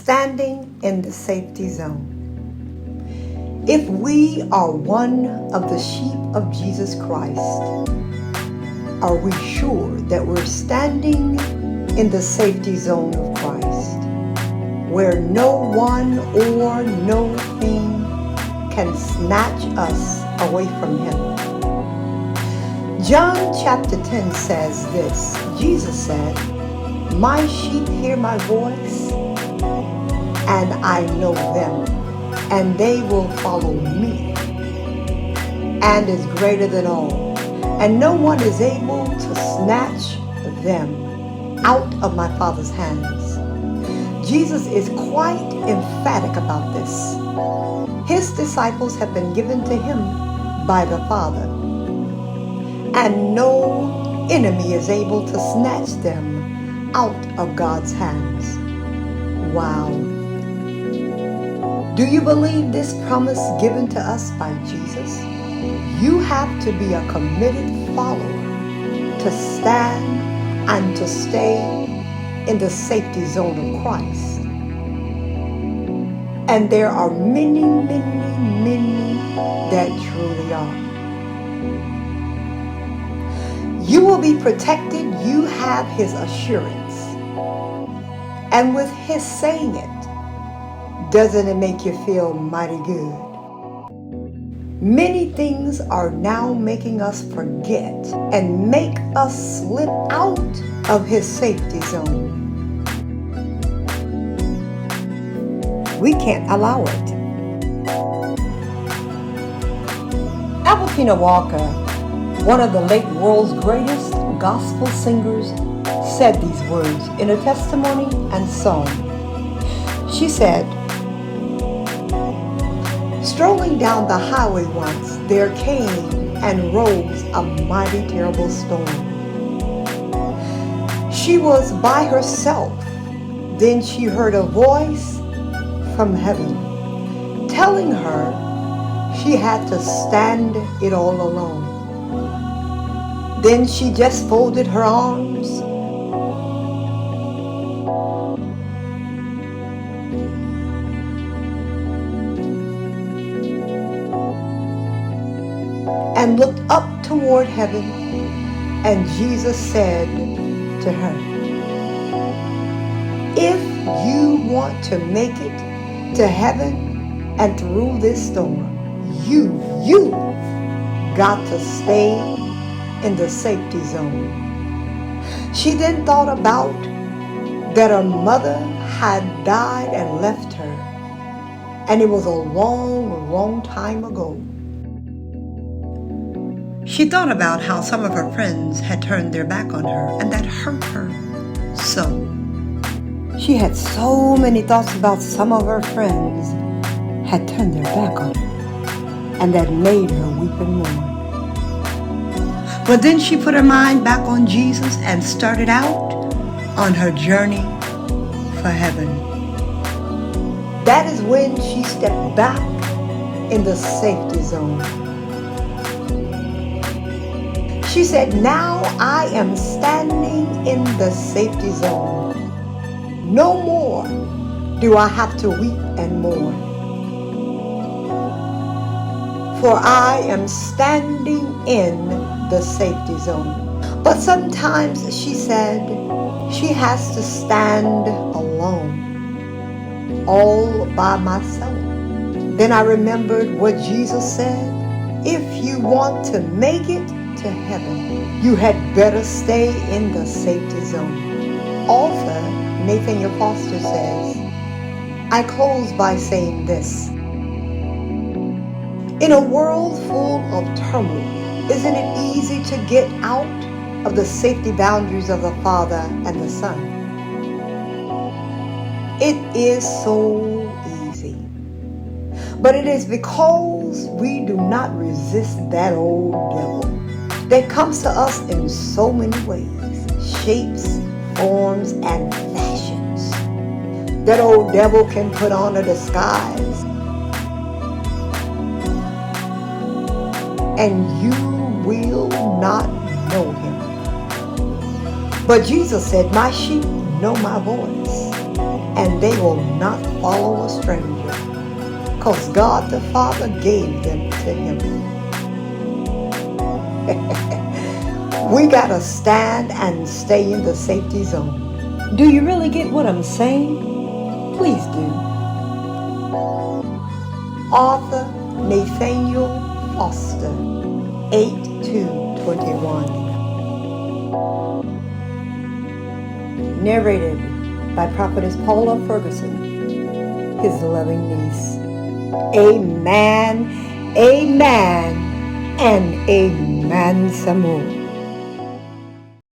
standing in the safety zone. If we are one of the sheep of Jesus Christ, are we sure that we're standing in the safety zone of Christ, where no one or no thing can snatch us away from Him? John chapter 10 says this. Jesus said, "My sheep hear my voice, and I know them, and they will follow me, and is greater than all, and no one is able to snatch them out of my Father's hands." Jesus is quite emphatic about this. His disciples have been given to Him by the Father, and no enemy is able to snatch them out of God's hands. Wow. Do you believe this promise given to us by Jesus? You have to be a committed follower to stand and to stay in the safety zone of Christ. And there are many, many, many that truly are. You will be protected. You have His assurance. And with His saying it, doesn't it make you feel mighty good? Many things are now making us forget and make us slip out of His safety zone. We can't allow it. Albertina Walker, one of the late world's greatest gospel singers, said these words in a testimony and song. She said, "Strolling down the highway once, there came and rose a mighty terrible storm. She was by herself. Then she heard a voice from heaven telling her she had to stand it all alone. Then she just folded her arms and looked up toward heaven, and Jesus said to her, if you want to make it to heaven and through this storm, you got to stay in the safety zone." She then thought about that her mother had died and left her, and it was a long, long time ago. She thought about how some of her friends had turned their back on her, and that hurt her so. She had so many thoughts about some of her friends had turned their back on her, and that made her weep and mourn. But then she put her mind back on Jesus and started out on her journey for heaven. That is when she stepped back in the safety zone. She said, "Now I am standing in the safety zone. No more do I have to weep and mourn. For I am standing in the safety zone." But sometimes she said she has to stand alone, all by myself. Then I remembered what Jesus said, if you want to make it to heaven, you had better stay in the safety zone. Author Nathaniel says, I close by saying this. In a world full of turmoil, isn't it easy to get out of the safety boundaries of the Father and the Son? It is so easy. But it is because we do not resist that old devil that comes to us in so many ways, shapes, forms, and fashions. That old devil can put on a disguise, and you will not know him. But Jesus said, "My sheep know my voice, and they will not follow a stranger, because God the Father gave them to him. We got to stand and stay in the safety zone. Do you really get what I'm saying? Please do. Author Nathaniel Foster, 8/2/21. Narrated by Prophetess Paula Ferguson, his loving niece. Amen, amen, and amen some more.